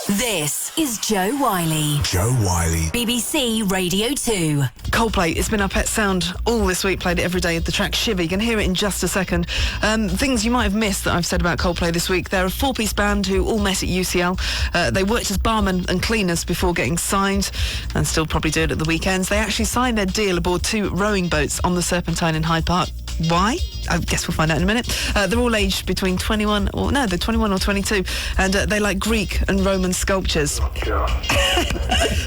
This is Joe Whiley. Joe Whiley. BBC Radio 2. Coldplay, it's been our pet sound all this week, played it every day. The track Shiver, you can hear it in just a second. Things you might have missed that I've said about Coldplay this week. They're a four-piece band who all met at UCL. They worked as barmen and cleaners before getting signed, and still probably do it at the weekends. They actually signed their deal aboard 2 rowing boats on the Serpentine in Hyde Park. Why? I guess we'll find out in a minute. They're all aged between 21 or 22, and they like Greek and Roman sculptures. Oh, God.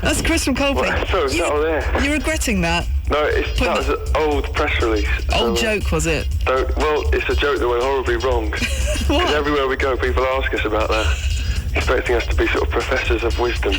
That's Chris from Coldplay. What? So is that all there? You're regretting that? No, that was an old press release. Old joke, was it? Well, it's a joke that went horribly wrong. Because everywhere we go, people ask us about that, expecting us to be sort of professors of wisdom.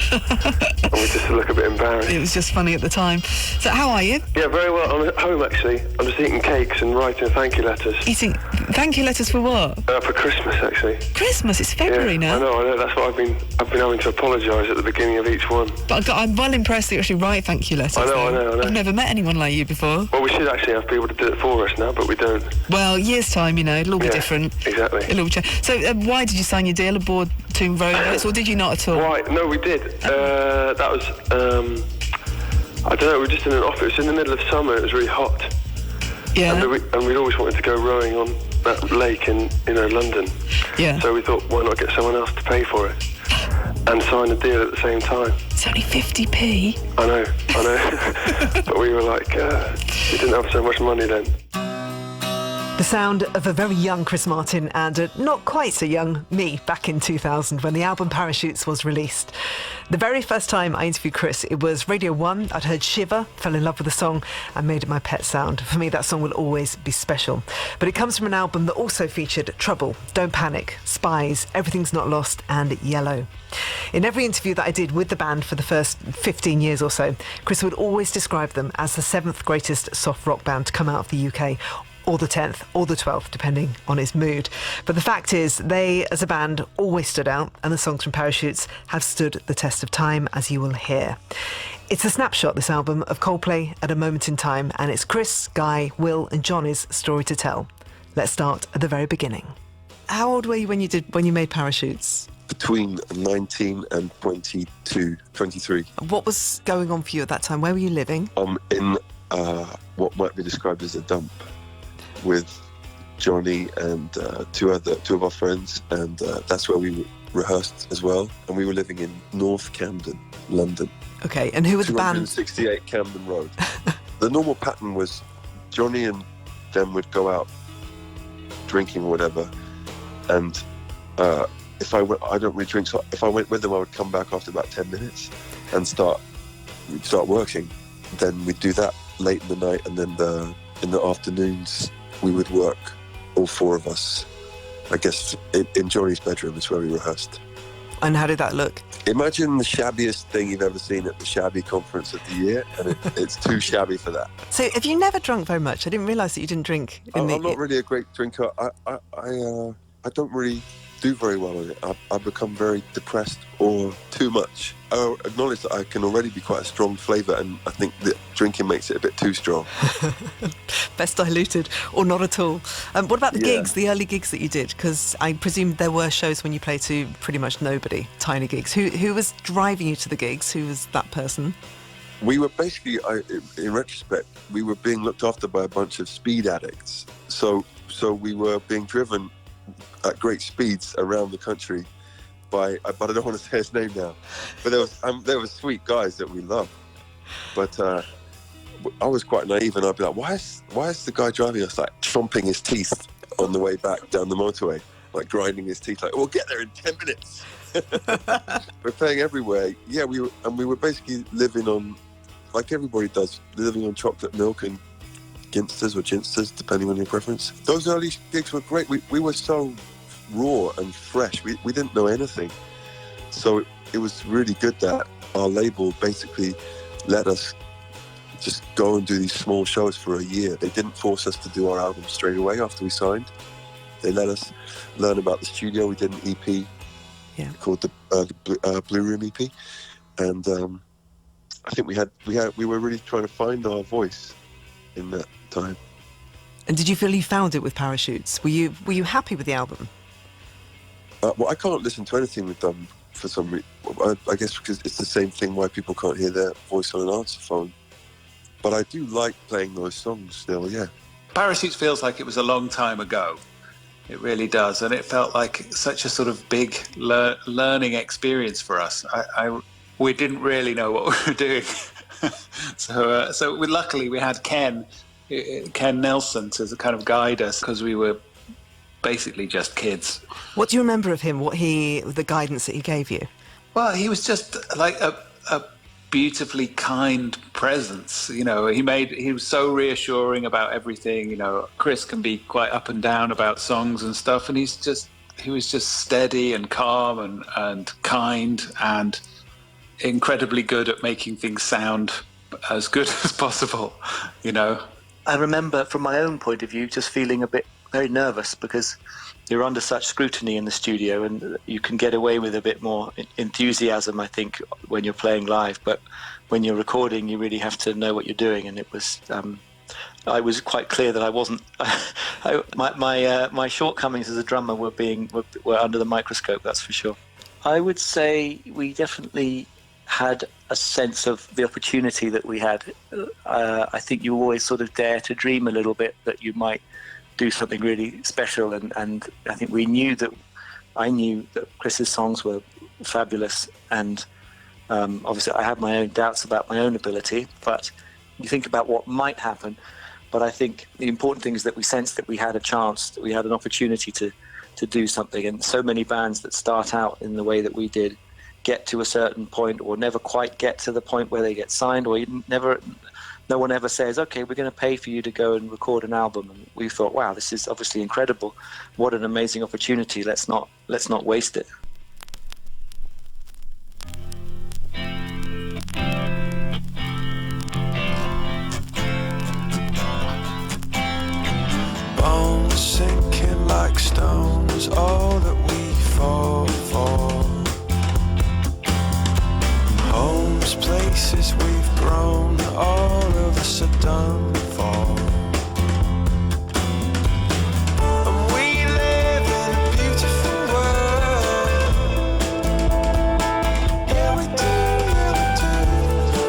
And we just look a bit embarrassed. It was just funny at the time. So how are you? Yeah, very well. I'm at home, actually. I'm just eating cakes and writing thank you letters. Eating thank you letters for what? For Christmas, actually. Christmas? It's February now. I know. That's what I've been having to apologise at the beginning of each one. But I'm well impressed that you actually write thank you letters. I know. I've never met anyone like you before. Well, we should actually have people to do it for us now, but we don't. Well, year's time, it'll all be different. Exactly. It'll all change. So why did you sign your deal aboard 2 rowing boats, or did you not at all? Right, no, we did. That was, I don't know, we were just in an office. It was in the middle of summer, it was really hot. Yeah. And we'd always wanted to go rowing on that lake in, London. Yeah. So we thought, why not get someone else to pay for it? And sign a deal at the same time. It's only 50p. I know. But we were like, we didn't have so much money then. The sound of a very young Chris Martin and a not quite so young me back in 2000 when the album Parachutes was released. The very first time I interviewed Chris, it was Radio 1. I'd heard Shiver, fell in love with the song and made it my pet sound. For me, that song will always be special. But it comes from an album that also featured Trouble, Don't Panic, Spies, Everything's Not Lost and Yellow. In every interview that I did with the band for the first 15 years or so, Chris would always describe them as the 7th greatest soft rock band to come out of the UK, or the 10th, or the 12th, depending on his mood. But the fact is, they, as a band, always stood out, and the songs from Parachutes have stood the test of time, as you will hear. It's a snapshot, this album, of Coldplay at a moment in time, and it's Chris, Guy, Will and Jonny's story to tell. Let's start at the very beginning. How old were you when you made Parachutes? Between 19 and 23. What was going on for you at that time? Where were you living? In what might be described as a dump, with Jonny and two of our friends, and that's where we rehearsed as well. And we were living in North Camden, London. Okay, and who were the band? 268 Camden Road. The normal pattern was Jonny and them would go out drinking or whatever, and if I went, I don't really drink, so if I went with them, I would come back after about 10 minutes and we'd start working. Then we'd do that late in the night, and then in the afternoons we would work, all 4 of us. I guess in Jonny's bedroom is where we rehearsed. And how did that look? Imagine the shabbiest thing you've ever seen at the shabby conference of the year, and it's too shabby for that. So have you never drunk very much? I didn't realise that you didn't drink. I'm not really a great drinker. I don't really do very well with it. I become very depressed or too much. I acknowledge that I can already be quite a strong flavour, and I think that drinking makes it a bit too strong. Best diluted, or not at all. What about the gigs, the early gigs that you did? Because I presume there were shows when you played to pretty much nobody, tiny gigs. Who was driving you to the gigs? Who was that person? We were basically, in retrospect, we were being looked after by a bunch of speed addicts. So we were being driven at great speeds around the country but I don't want to say his name now. But there were sweet guys that we loved. But I was quite naive, and I'd be like, why is the guy driving us like chomping his teeth on the way back down the motorway, like grinding his teeth, like, we'll get there in 10 minutes. We're playing everywhere. Yeah, we were basically living on, like everybody does, living on chocolate milk and ginsters or ginsters, depending on your preference. Those early gigs were great. We were so raw and fresh. We didn't know anything. So it was really good that our label basically let us just go and do these small shows for a year. They didn't force us to do our album straight away after we signed. They let us learn about the studio. We did an EP called the Blue Room EP, and I think we were really trying to find our voice in that time. And did you feel you found it with Parachutes? Were you happy with the album? Well, I can't listen to anything we've done for some reason. I guess because it's the same thing why people can't hear their voice on an answer phone. But I do like playing those songs still, yeah. Parachutes feels like it was a long time ago. It really does. And it felt like such a sort of big learning experience for us. We didn't really know what we were doing. So luckily we had Ken Nelson to kind of guide us, because we were basically just kids. What do you remember of him? The guidance that he gave you? Well, he was just like a beautifully kind presence. You know, he was so reassuring about everything. You know, Chris can be quite up and down about songs and stuff, and he was just steady and calm and kind and incredibly good at making things sound as good as possible, you know. I remember, from my own point of view, just feeling very nervous, because you're under such scrutiny in the studio, and you can get away with a bit more enthusiasm, I think, when you're playing live. But when you're recording, you really have to know what you're doing. And it was, I was quite clear that I wasn't. My shortcomings as a drummer were under the microscope. That's for sure. I would say we definitely had a sense of the opportunity that we had. I think you always sort of dare to dream a little bit that you might do something really special, and I think I knew that Chris's songs were fabulous, and obviously I had my own doubts about my own ability, but you think about what might happen. But I think the important thing is that we sensed that we had a chance, that we had an opportunity to do something. And so many bands that start out in the way that we did get to a certain point, or never quite get to the point where they get signed, or no one ever says, okay, we're going to pay for you to go and record an album. And we thought, wow, this is obviously incredible. What an amazing opportunity. Let's not waste it. Bones sinking like stones, all that we fall for. Homes, places we've grown, all of us are done for. And we live in a beautiful world. Yeah, we do, yeah, we do.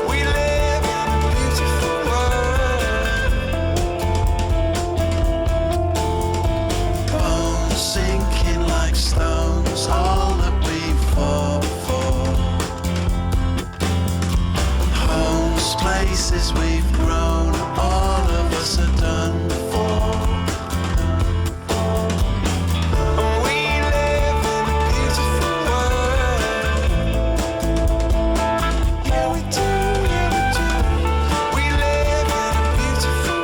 We live in a beautiful world. Bones sinking like stones, all that we fall for. Places we've grown, all of us are done for. And we live in a beautiful world. Yeah, we do, yeah, we do. We live in a beautiful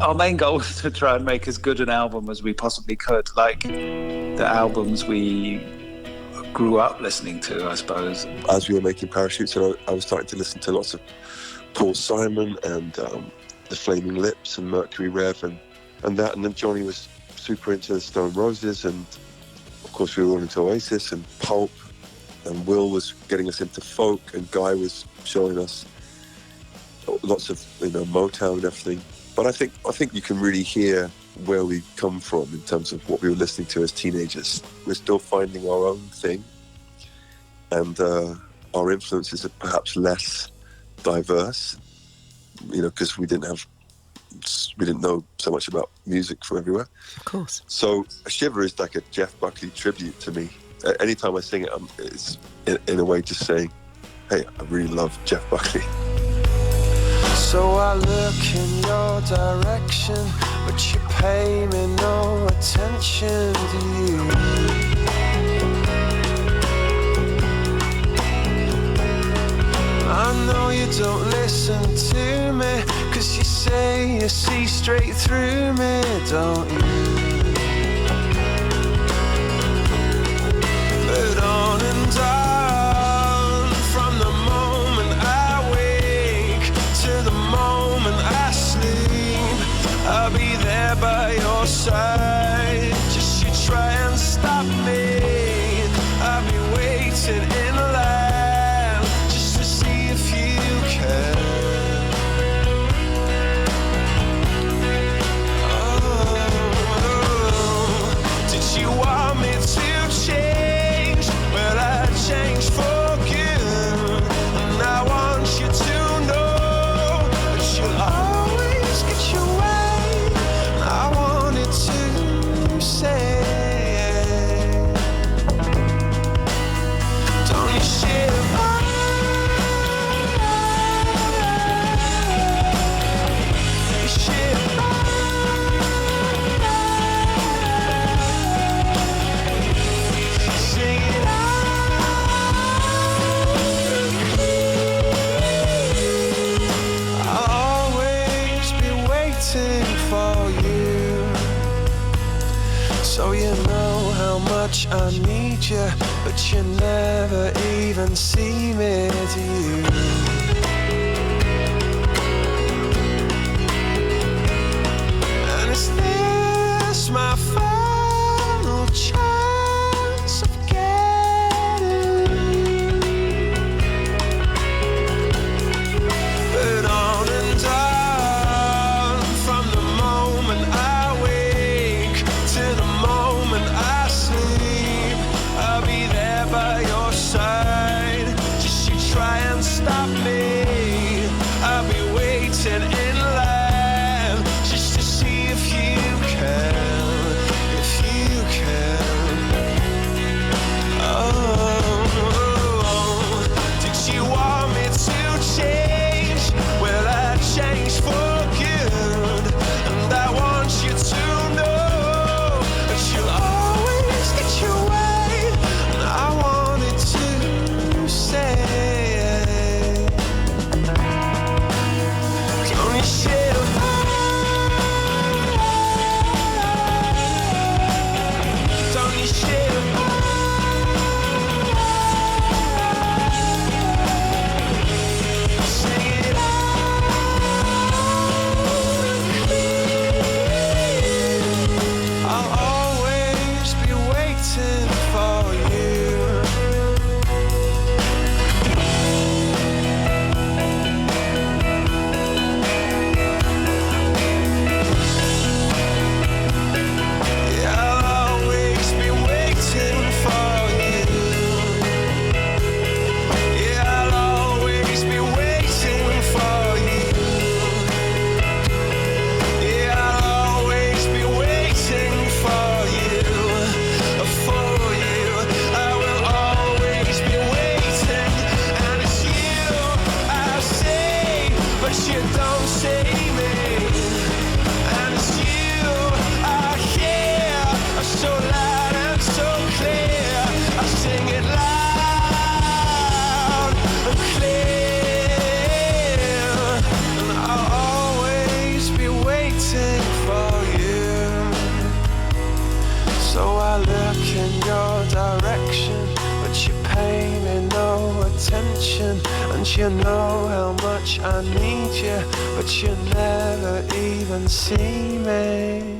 Our main goal was to try and make as good an album as we possibly could, like the albums we grew up listening to, I suppose. As we were making Parachutes, I was starting to listen to lots of Paul Simon and The Flaming Lips and Mercury Rev and then Jonny was super into Stone Roses, and of course we were all into Oasis and Pulp, and Will was getting us into folk, and Guy was showing us lots of Motown and everything. But I think you can really hear where we come from in terms of what we were listening to as teenagers. We're still finding our own thing, and our influences are perhaps less diverse, because we didn't have we didn't know so much about music from everywhere. Of course. So Shiver is like a Jeff Buckley tribute to me. Anytime I sing it, it's in a way just saying, hey, I really love Jeff Buckley. So I look in your direction, but you pay me no attention, do you? I know you don't listen to me, 'cause you say you see straight through me, don't you? But on and on, from the moment I wake to the moment I sleep, I'll be there by your side. Just you try and stop me, I'll be waiting in line just to see if you can. Oh, did you want me to change? Well, I changed for good, and I want you to know that you'll always get your way. And I wanted to say, don't you shiver? You shiver. Sing it I'll always be waiting for you. So you know how much I need you, but you never even see me, do you? And is this my final chance of getting you? But on and on, from the moment I wake to the moment I sleep, I'll be there by your side. Just you try and stop me, I'll be waiting in line just to see if you can, if you can. Oh, did you want me to change? Well, I changed for good, and I want you to know that you'll always get your way. And I wanted to say, don't you shiver? Don't you shiver? Sing it I'll always be waiting for you. Yeah, I'll always be waiting for you. Yeah, I'll always be waiting for you. Yeah, I'll always be waiting for you. For you, I will always be waiting. And it's you I say, but you don't see me. And it's you I hear, so loud and so clear. I sing it loud and clear. And I'll always be waiting for you. So I look in your direction, but you pay me no attention. And you know how much I need you, but you never even see me.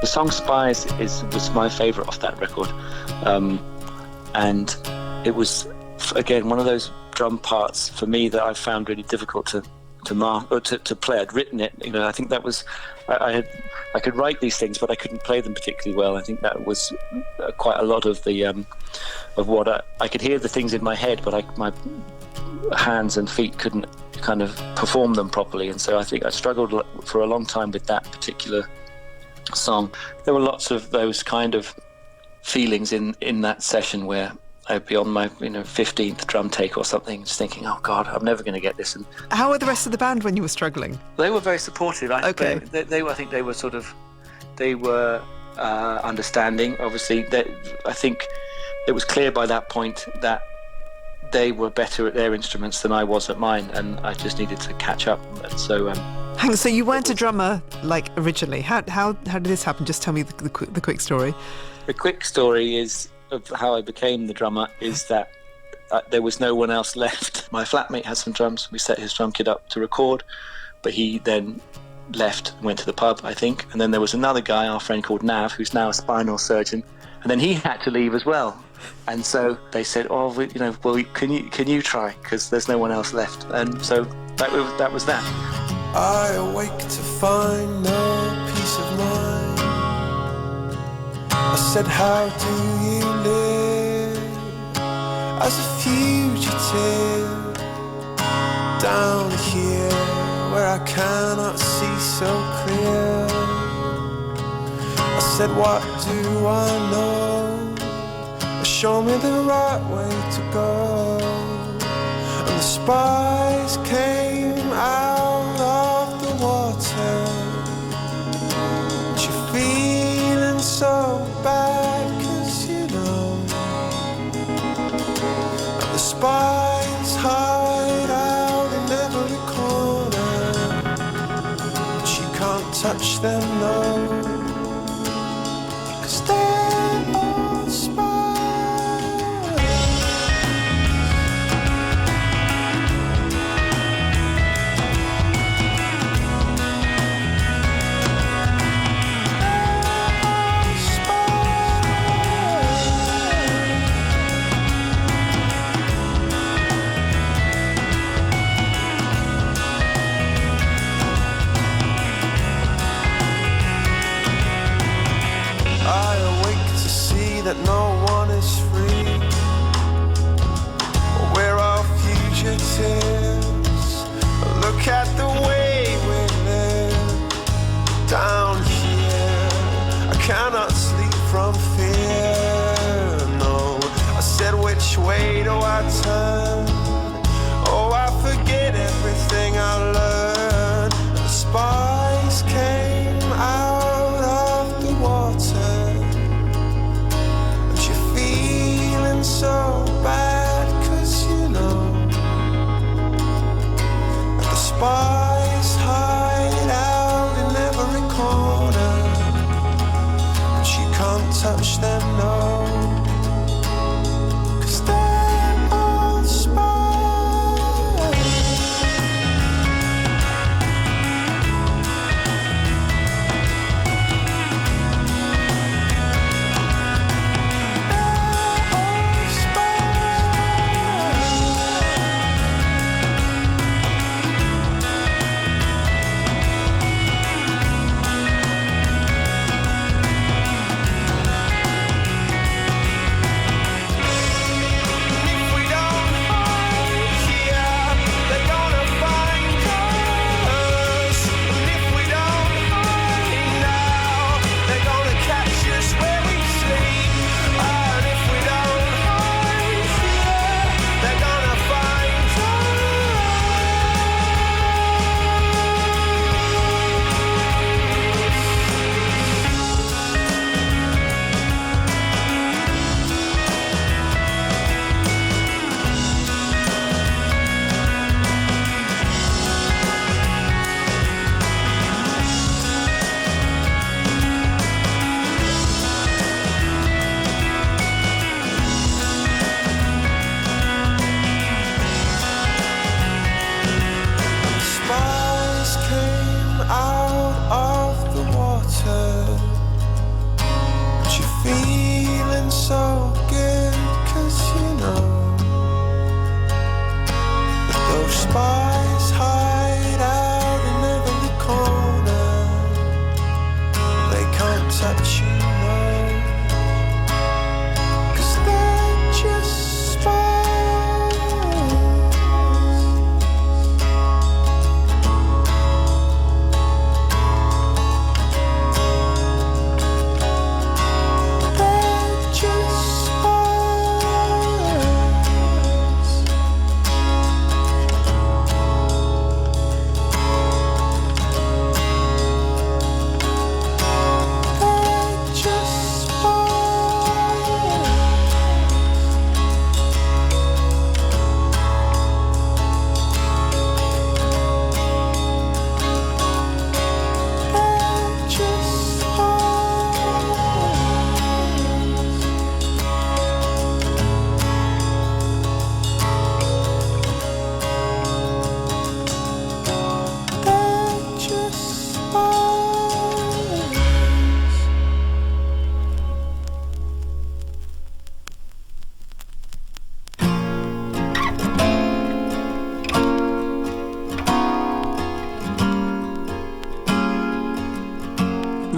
The song Spies was my favourite off that record, and it was again one of those drum parts for me that I found really difficult to to play. I'd written it. You know, I think that was I could write these things, but I couldn't play them particularly well. I think that was quite a lot of the of what I could hear the things in my head, but my hands and feet couldn't kind of perform them properly. And so I think I struggled for a long time with that particular song. There were lots of those kind of feelings in that session where I'd be on my 15th drum take or something, just thinking, oh God, I'm never going to get this. And how were the rest of the band when you were struggling? They were very supportive. Okay. I think they were understanding. Obviously, I think it was clear by that point that they were better at their instruments than I was at mine, and I just needed to catch up. And so, hang on, so you weren't a drummer like originally. How did this happen? Just tell me the quick story. The quick story is of how I became the drummer is that there was no one else left. My flatmate had some drums. We set his drum kit up to record, but he then left and went to the pub, I think. And then there was another guy, our friend called Nav, who's now a spinal surgeon, and then he had to leave as well. And so they said, "Oh, well, can you try? Because there's no one else left." And so that was that. I awake to find no peace of mind. I said, how do you live as a fugitive down here where I cannot see so clear? I said, what do I know? Show me the right way to go. And the spies came out of the water. But you're feeling so bad, 'cause you know. And the spies hide out in every corner, but you can't touch them, no. 'Cause they're all spies.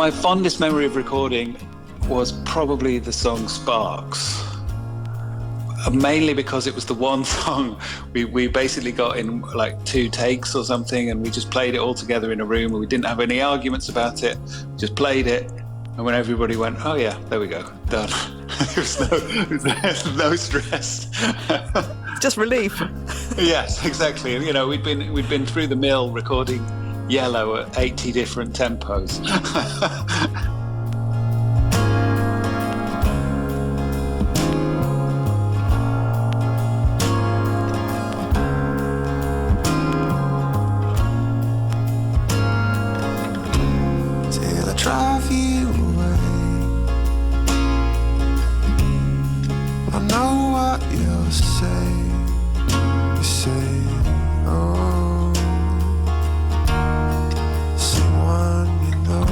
My fondest memory of recording was probably the song Sparks. Mainly because it was the one song we basically got in like 2 takes or something, and we just played it all together in a room, and we didn't have any arguments about it. We just played it, and when everybody went, oh yeah, there we go, done. There was no stress. Just relief. Yes, exactly. And, you know, we'd been through the mill recording Yellow at 80 different tempos. Drive you away. I know what you'll say. You say, oh, someone you know.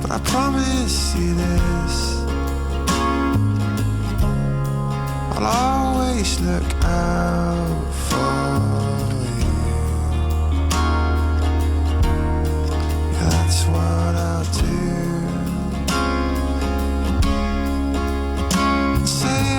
But I promise you this, I'll always look out for. That's what I'll do. Say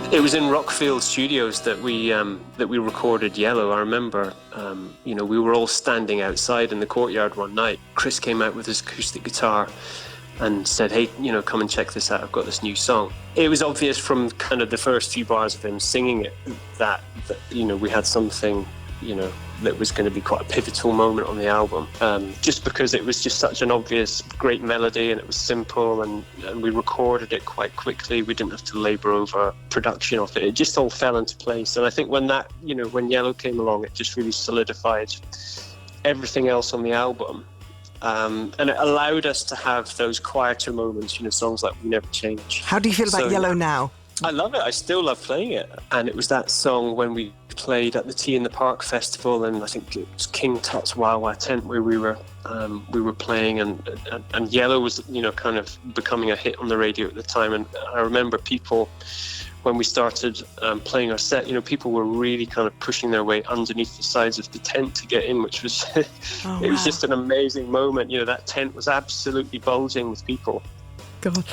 It was in Rockfield Studios that we recorded Yellow. I remember, we were all standing outside in the courtyard one night. Chris came out with his acoustic guitar and said, hey, come and check this out. I've got this new song. It was obvious from kind of the first few bars of him singing it that we had something, that was going to be quite a pivotal moment on the album, just because it was just such an obvious, great melody, and it was simple, and we recorded it quite quickly. We didn't have to labour over production of it. It just all fell into place. And I think when that, when Yellow came along, it just really solidified everything else on the album. And it allowed us to have those quieter moments, songs like We Never Change. How do you feel about Yellow now? I love it. I still love playing it. And it was that song when we played at the Tea in the Park festival, and I think it was King Tut's Wild Wild Tent where we were playing, and Yellow was kind of becoming a hit on the radio at the time. And I remember people when we started playing our set, people were really kind of pushing their way underneath the sides of the tent to get in, which was it was just an amazing moment. That tent was absolutely bulging with people. God.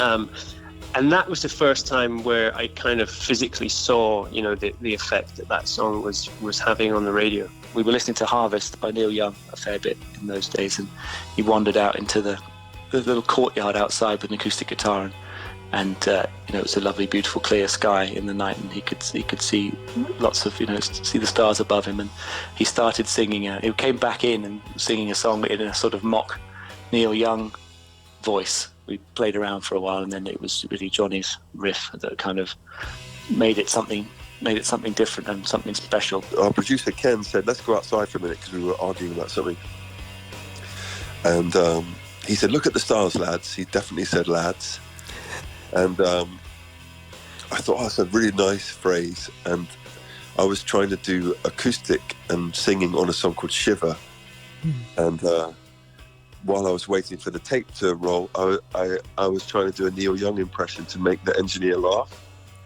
And that was the first time where I kind of physically saw, the effect that song was having on the radio. We were listening to Harvest by Neil Young a fair bit in those days, and he wandered out into the little courtyard outside with an acoustic guitar, and it was a lovely, beautiful, clear sky in the night, and he could see lots of, see the stars above him, and he started singing. He came back in and singing a song in a sort of mock Neil Young voice. We played around for a while, and then it was really Jonny's riff that kind of made it something different and something special. Our producer Ken said, "Let's go outside for a minute," because we were arguing about something. And he said, "Look at the stars, lads." He definitely said lads. And I thought, that's a really nice phrase. And I was trying to do acoustic and singing on a song called Shiver. And while I was waiting for the tape to roll, I was trying to do a Neil Young impression to make the engineer laugh.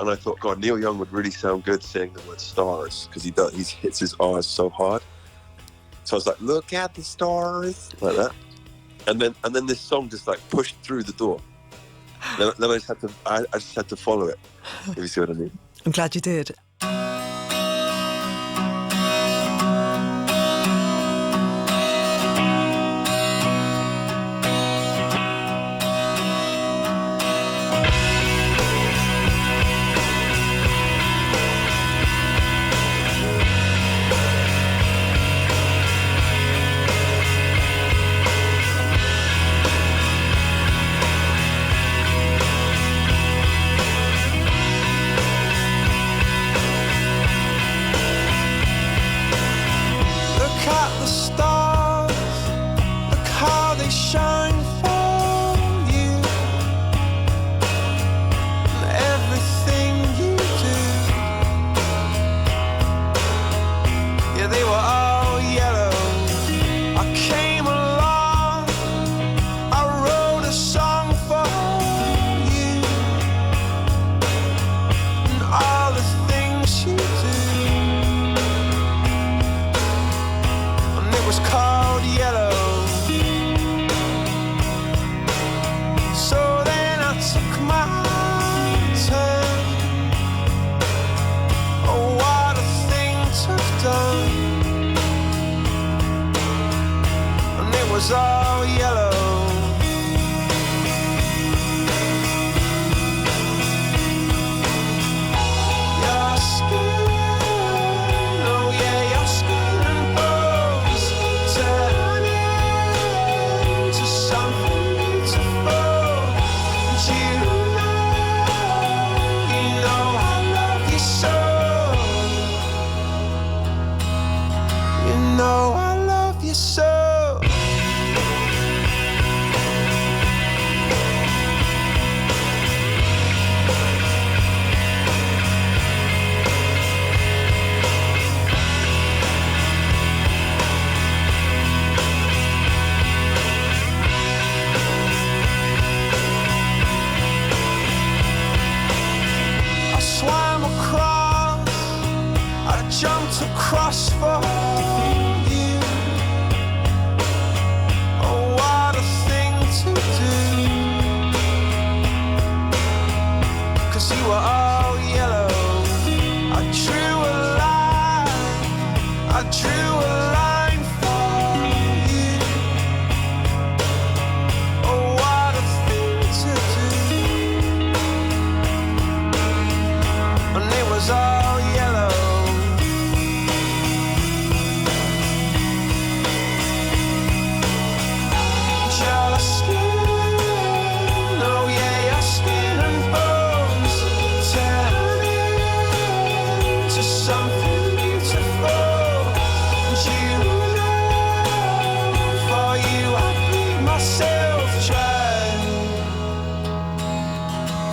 And I thought, God, Neil Young would really sound good saying the word stars, because he hits his R's so hard. So I was like, "Look at the stars," like that. And then this song just like pushed through the door. Then I just had to follow it, if you see what I mean. I'm glad you did.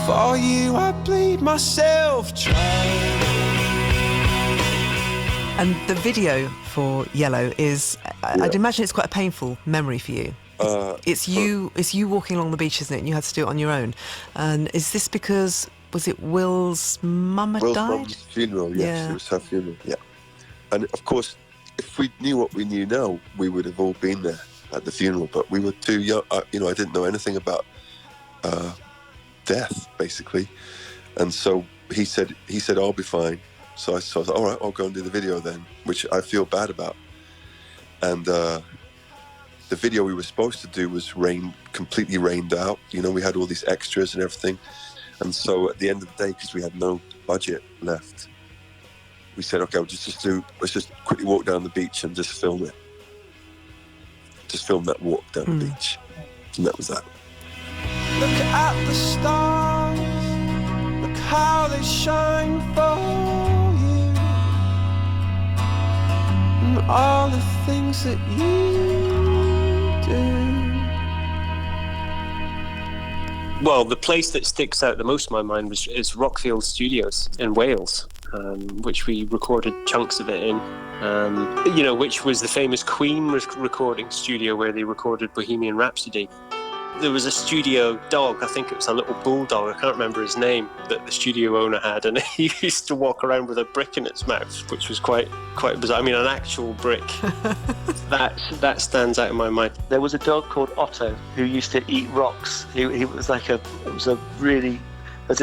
For you I bleed myself dry. And the video for Yellow is, I'd imagine it's quite a painful memory for you. It's you walking along the beach, isn't it? And you had to do it on your own. And is this because was it Will's mum had Will's died? mum's funeral, yes. Yeah. It was her funeral, yeah. And of course, if we knew what we knew now, we would have all been there at the funeral, but we were too young. I didn't know anything about death, basically. And so he said, I'll be fine. So I thought, all right, I'll go and do the video then, which I feel bad about. And the video we were supposed to do was completely rained out. We had all these extras and everything. And so at the end of the day, because we had no budget left, we said, okay, let's just quickly walk down the beach and just film it. Just film that walk down the beach. And that was that. Look at the stars, look how they shine for you, and all the things that you do. Well, the place that sticks out the most in my mind is Rockfield Studios in Wales, which we recorded chunks of it in. Which was the famous Queen recording studio where they recorded Bohemian Rhapsody. There was a studio dog, I think it was a little bulldog, I can't remember his name, that the studio owner had, and he used to walk around with a brick in its mouth, which was quite bizarre. I mean, an actual brick. that stands out in my mind. There was a dog called Otto who used to eat rocks. He was a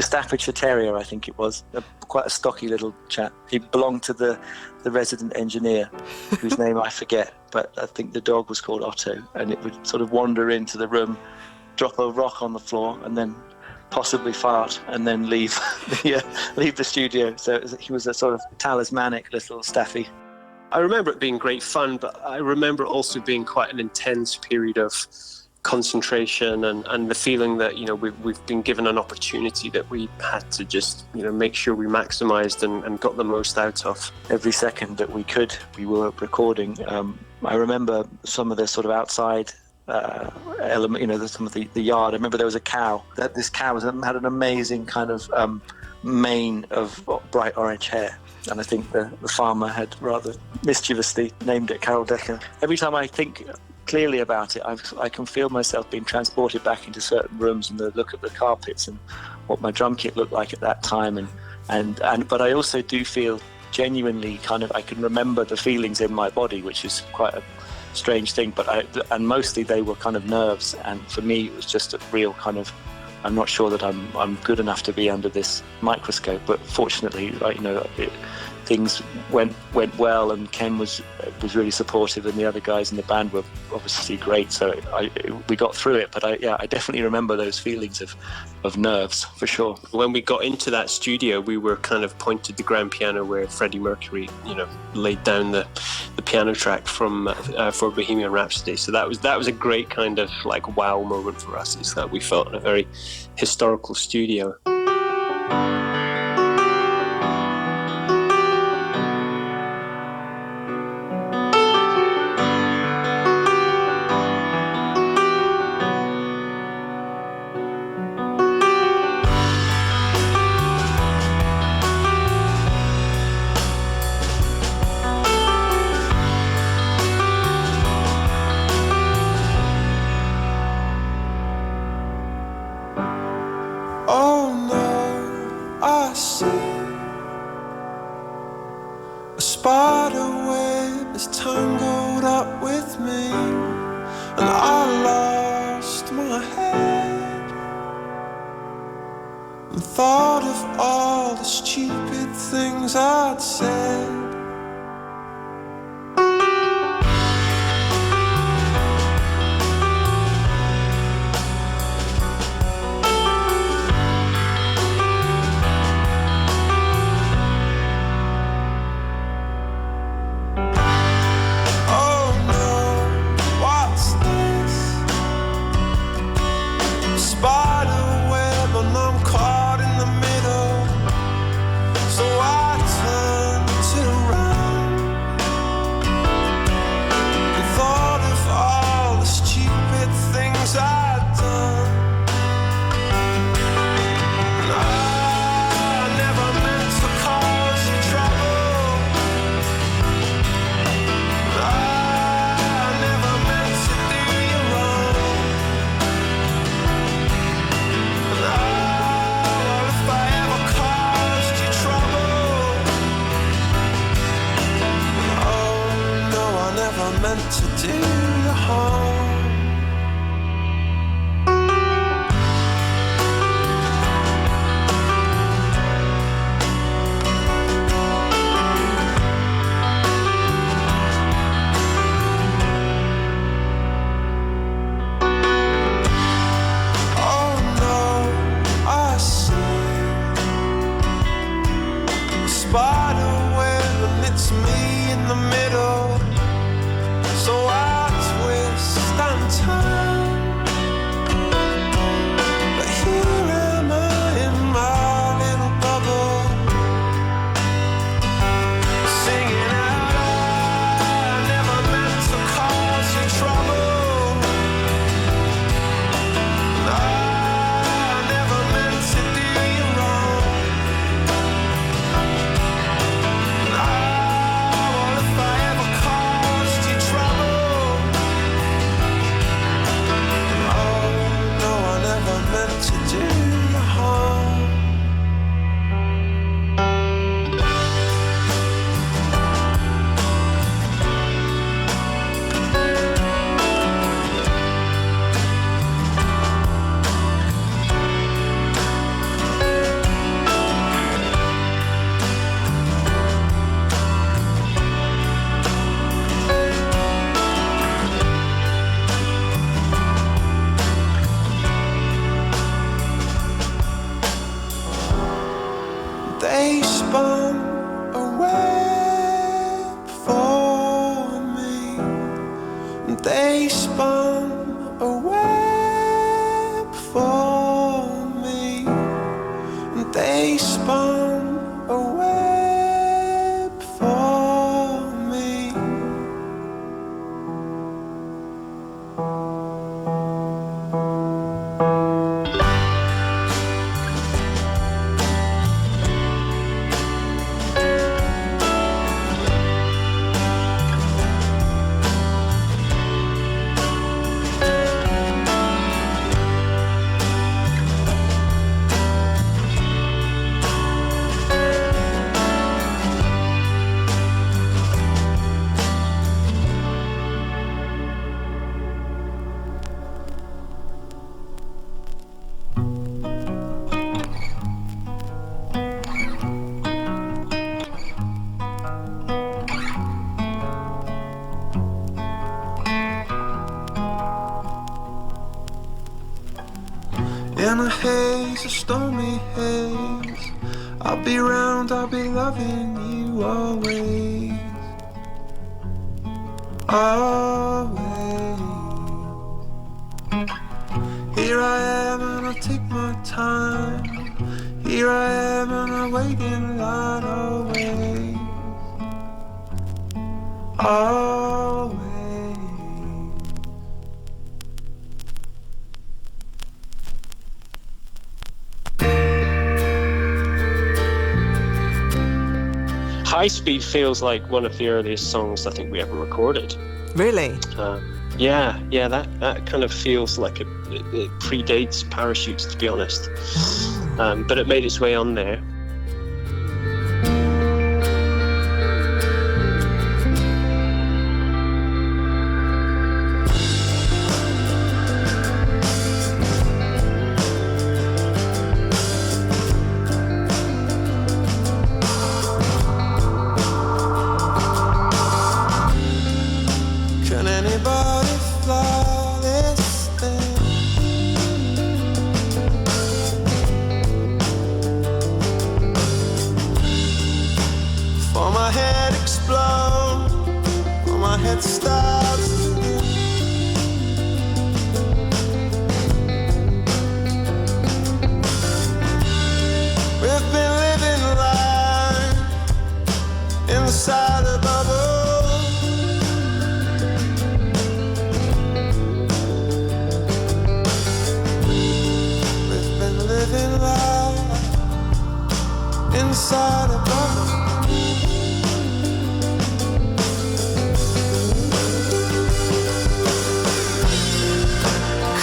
Staffordshire Terrier, I think it was, quite a stocky little chap. He belonged to the resident engineer, whose name I forget, but I think the dog was called Otto, and it would sort of wander into the room, drop a rock on the floor, and then possibly fart, and then leave the studio. So he was a sort of talismanic little staffy. I remember it being great fun, but I remember it also being quite an intense period of concentration and the feeling that we've been given an opportunity that we had to just make sure we maximized and got the most out of. Every second that we could, we were recording. I remember some of the sort of outside element, some of the yard. I remember there was a cow. This cow had an amazing kind of mane of bright orange hair. And I think the farmer had rather mischievously named it Carol Decker. Every time I think clearly about it, I can feel myself being transported back into certain rooms and look at the carpets and what my drum kit looked like at that time, but I also do feel genuinely I can remember the feelings in my body, which is quite a strange thing, and mostly they were kind of nerves, and for me it was just a real kind of, I'm not sure that I'm good enough to be under this microscope, but fortunately things went well, and Ken was really supportive, and the other guys in the band were obviously great. So we got through it. But I definitely remember those feelings of nerves for sure. When we got into that studio, we were kind of pointed the grand piano where Freddie Mercury, laid down the piano track for Bohemian Rhapsody. So that was a great kind of wow moment for us. It's that we felt in a very historical studio. So I turn to spun a web for me. They spun a web for me. They spun a web for me. In a haze, a stormy haze, I'll be round, I'll be loving you always, always. Here I am and I'll take my time. Here I am and I wait in line always, always. High Speed feels like one of the earliest songs I think we ever recorded. Really? Yeah, that kind of feels like it predates Parachutes, to be honest. But it made its way on there. Can anybody fly this thing? For my head explode, for my head starts again. We've been living life inside a bubble. Living life inside a bubble.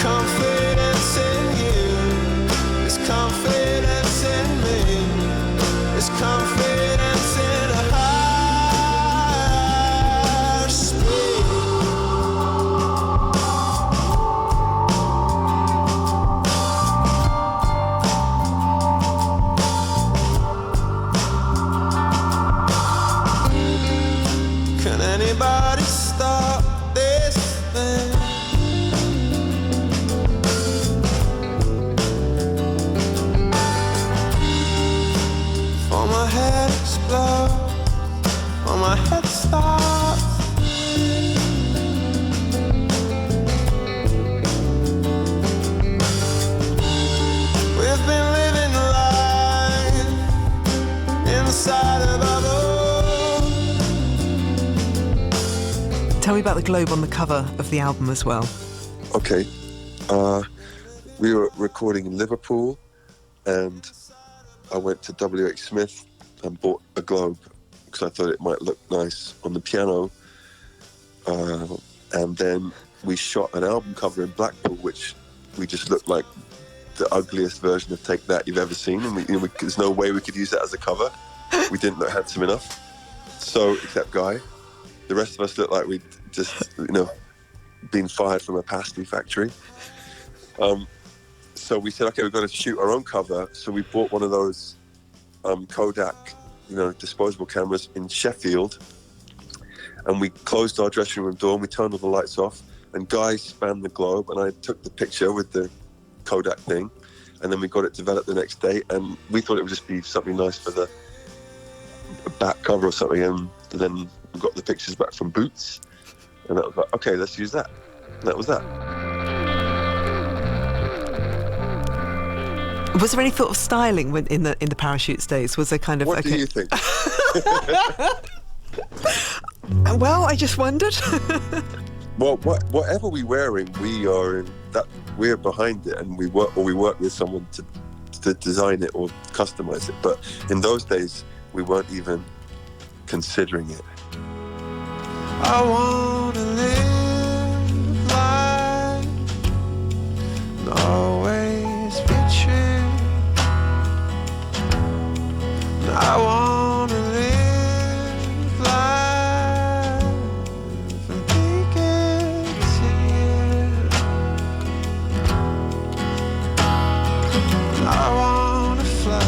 Confidence in you is confidence in me. Is confidence in a higher speed. Can anybody stop this thing? For my head explodes, for my head stops. We've been living life inside a bubble. Tell me about the globe on the cover of the album as well. Okay. We were recording in Liverpool, and I went to WH Smith and bought a globe because I thought it might look nice on the piano. And then we shot an album cover in Blackpool, which we just looked like the ugliest version of Take That you've ever seen. And there's no way we could use that as a cover. We didn't look handsome enough. So, except Guy. The rest of us looked like we'd just, been fired from a pasty factory. So we said, okay, we've got to shoot our own cover. So we bought one of those Kodak, disposable cameras in Sheffield. And we closed our dressing room door and we turned all the lights off. And Guy spanned the globe and I took the picture with the Kodak thing. And then we got it developed the next day. And we thought it would just be something nice for the back cover or something, and then we got the pictures back from Boots, and that was like, okay, let's use that. And that was that. Was there any thought of styling in the Parachutes days? Was there kind of... What do you think? Well, I just wondered. Well, whatever we're wearing, we're behind it, and we work with someone to design it or customize it. But in those days, we weren't even considering it. I wanna live life and always be true. And I wanna live life and be good to you. And I wanna fly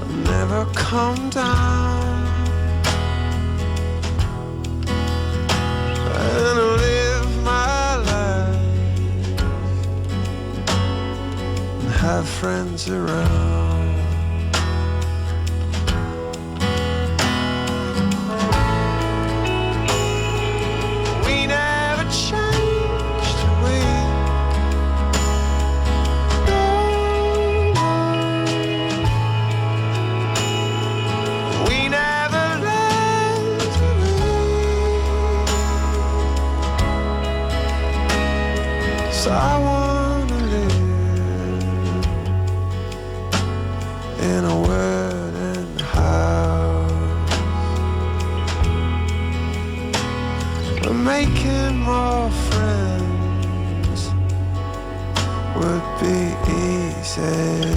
and never come down. And live my life and have friends around. We never changed, we never left. So I wanna live in a wooden house. We're making more friends would be easy.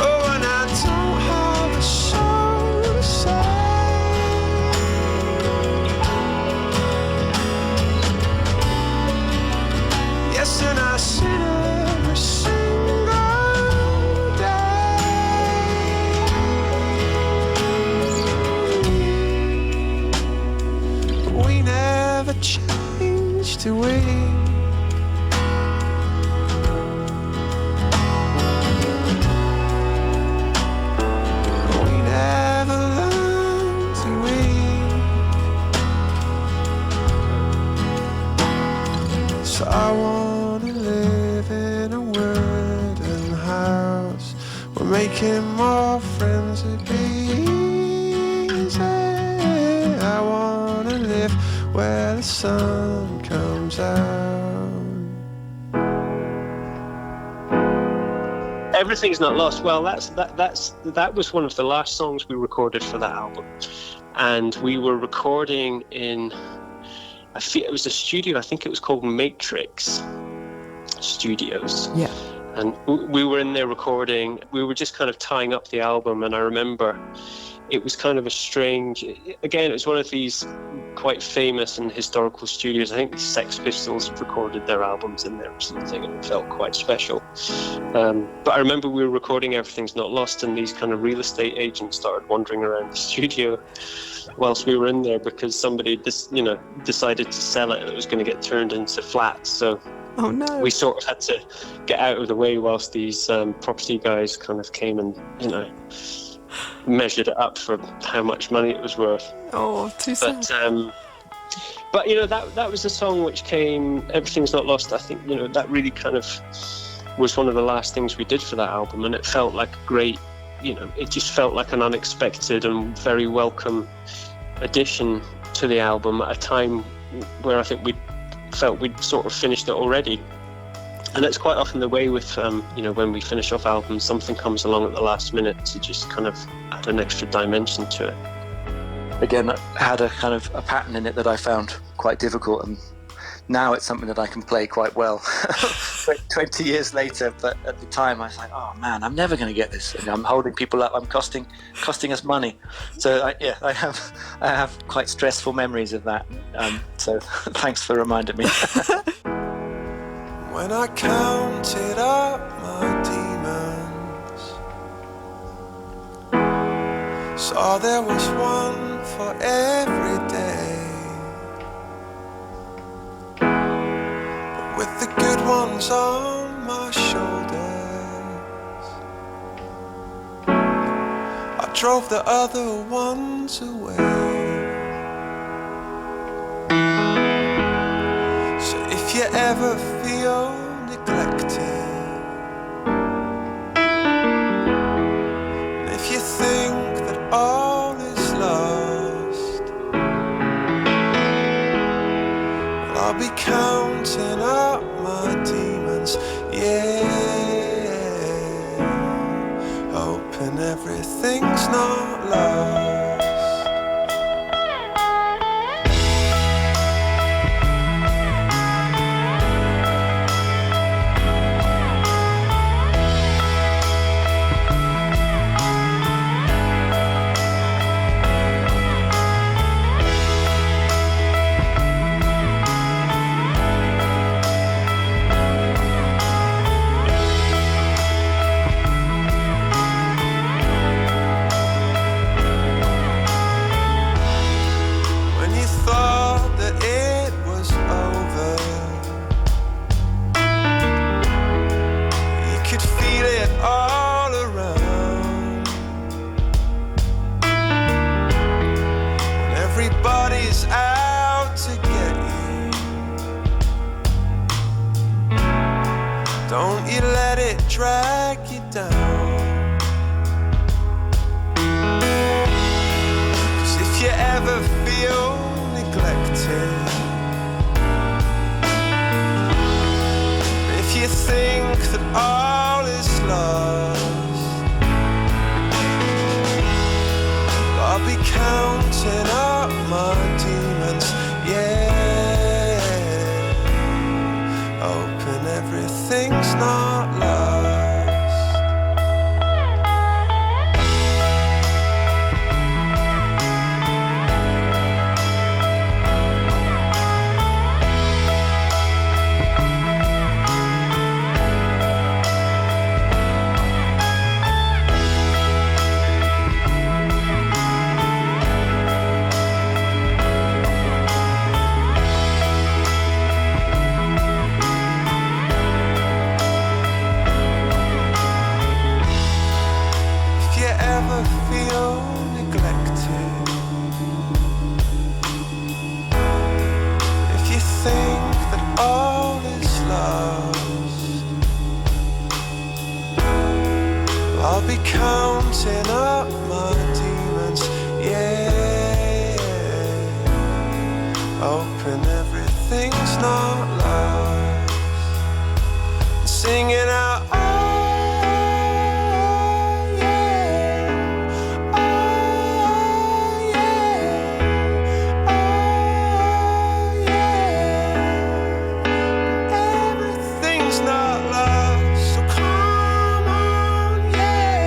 Oh, and I don't have a soul to say. Yes, and I sit every single day. We never changed, do we? We never learned, do we? So I wanna live in a wooden house. We're making more friends to be easy. I wanna live where the sun comes out. Everything's Not Lost. Well, that was one of the last songs we recorded for that album, and we were recording in, I think it was a studio. I think it was called Matrix Studios. Yeah. And we were in there recording. We were just kind of tying up the album, and I remember it was kind of a strange. Again, it was one of these quite famous and historical studios. I think the Sex Pistols had recorded their albums in there or something, and it felt quite special. But I remember we were recording Everything's Not Lost, and these kind of real estate agents started wandering around the studio whilst we were in there because somebody decided to sell it and it was going to get turned into flats. So Oh no. we sort of had to get out of the way whilst these property guys kind of came and measured it up for how much money it was worth. Oh, too sad. But that was a song which came, Everything's Not Lost. I think that really kind of was one of the last things we did for that album, and it felt like a great, it just felt like an unexpected and very welcome addition to the album at a time where I think we felt we'd sort of finished it already. And it's quite often the way with when we finish off albums, something comes along at the last minute to just kind of add an extra dimension to it. Again, it had a kind of a pattern in it that I found quite difficult, and now it's something that I can play quite well 20 years later. But at the time I was like, oh man, I'm never going to get this, and I'm holding people up, I'm costing us money. So I have quite stressful memories of that, so thanks for reminding me. When I counted up my demons, saw there was one for every day. hands on my shoulders. I drove the other ones away. So if you ever feel neglected, and if you think that all is lost, well, I'll be counting up my demons, yeah, hoping everything's not lost. Drag you down. 'Cause if you ever feel neglected, if you think that all is lost, I'll be counting up my demons, yeah, hoping everything's not lost. Counting up my demons, yeah, hoping everything's not lost. Singing out, oh yeah, oh yeah, oh yeah, everything's not lost. So come on, yeah.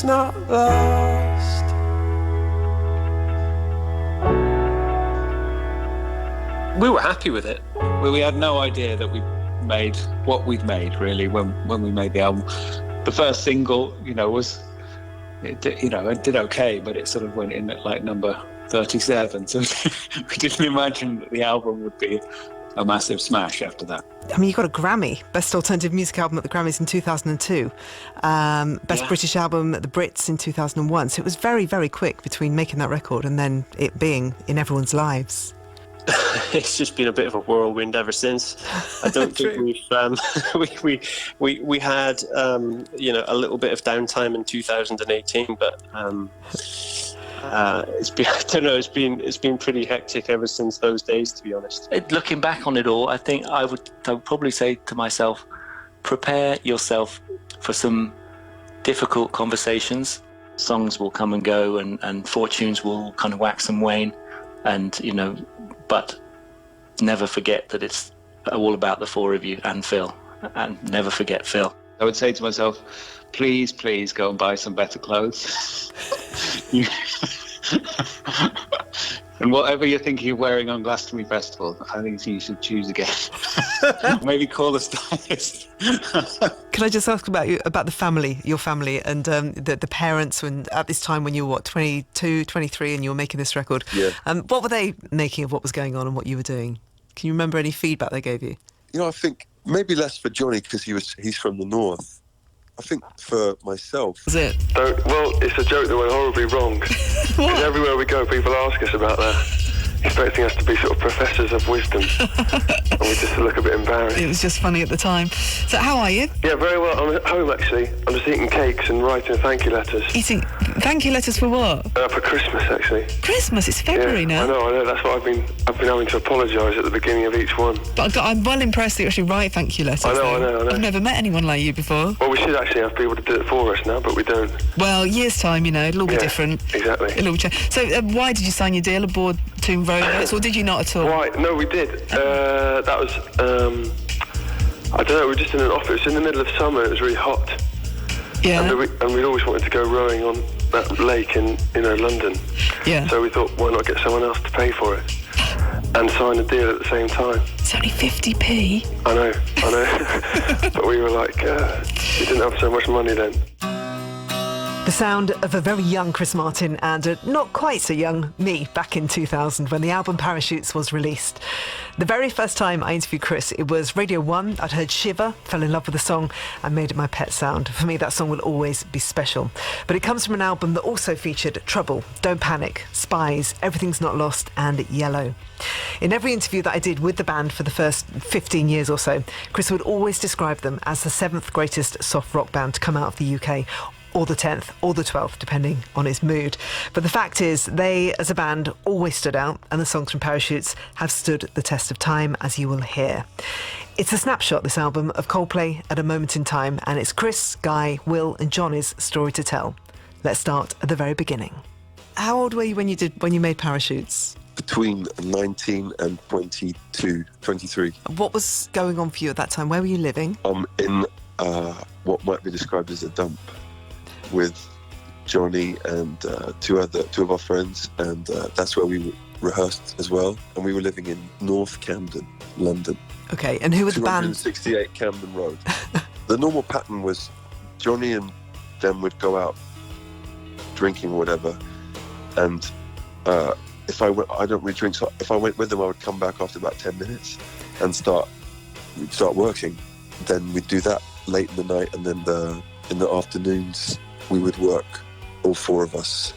Not lost. We were happy with it. We had no idea that we made what we'd made, really, when we made the album. The first single, was, it did okay, but it sort of went in at like number 37. So we didn't imagine that the album would be a massive smash after that. I mean, you got a Grammy, Best Alternative Music Album at the Grammys in 2002, Best British Album at the Brits in 2001. So it was very, very quick between making that record and then it being in everyone's lives. It's just been a bit of a whirlwind ever since. I don't think we had a little bit of downtime in 2018, but it's been, I don't know, it's been pretty hectic ever since those days, to be honest. Looking back on it all, I think I would probably say to myself, prepare yourself for some difficult conversations. Songs will come and go, and fortunes will kind of wax and wane, and but never forget that it's all about the four of you and Phil, and never forget Phil. I would say to myself, please go and buy some better clothes. And whatever you're thinking of wearing on Glastonbury Festival, I think you should choose again. Maybe call a stylist. Can I just ask about the family, your family, and the parents, when at this time when you were, 22, 23, and you were making this record? Yeah. What were they making of what was going on and what you were doing? Can you remember any feedback they gave you? I think maybe less for Jonny because he's from the north. I think for myself... Was it? Well, it's a joke that went horribly wrong. Because everywhere we go, people ask us about that, expecting us to be sort of professors of wisdom. And we just look a bit embarrassed. It was just funny at the time. So how are you? Yeah, very well. I'm at home, actually. I'm just eating cakes and writing thank you letters. Eating thank you letters for what? For Christmas, actually. Christmas, it's February now. I know. That's what I've been having to apologise at the beginning of each one. But I'm well impressed that you actually write thank you letters. I know. I've never met anyone like you before. Well, we should actually have people to do it for us now, but we don't. Well, years' time, it'll all be different. Exactly. It'll all change. So why did you sign your deal aboard to Rolex, or did you not at all? Right, no, we did. That was, I don't know, we were just in an office. It was in the middle of summer, it was really hot. Yeah. And we'd always wanted to go rowing on that lake in, London. Yeah. So we thought, why not get someone else to pay for it? And sign a deal at the same time. It's only 50p. I know. But we were like, we didn't have so much money then. The sound of a very young Chris Martin and a not quite so young me back in 2000 when the album Parachutes was released. The very first time I interviewed Chris, it was Radio 1. I'd heard Shiver, fell in love with the song and made it my pet sound. For me, that song will always be special. But it comes from an album that also featured Trouble, Don't Panic, Spies, Everything's Not Lost and Yellow. In every interview that I did with the band for the first 15 years or so, Chris would always describe them as the 7th greatest soft rock band to come out of the UK, or the 10th, or the 12th, depending on his mood. But the fact is, they, as a band, always stood out, and the songs from Parachutes have stood the test of time, as you will hear. It's a snapshot, this album, of Coldplay at a moment in time, and it's Chris, Guy, Will and Jonny's story to tell. Let's start at the very beginning. How old were you when you made Parachutes? Between 19 and 22, 23. What was going on for you at that time? Where were you living? In what might be described as a dump, with Jonny and two of our friends, and that's where we rehearsed as well. And we were living in North Camden, London. Okay, and who was the band? 268 Camden Road. The normal pattern was Jonny and them would go out drinking or whatever, and if I don't really drink, so if I went with them, I would come back after about 10 minutes and we'd start working. Then we'd do that late in the night, and then in the afternoons we would work, all four of us,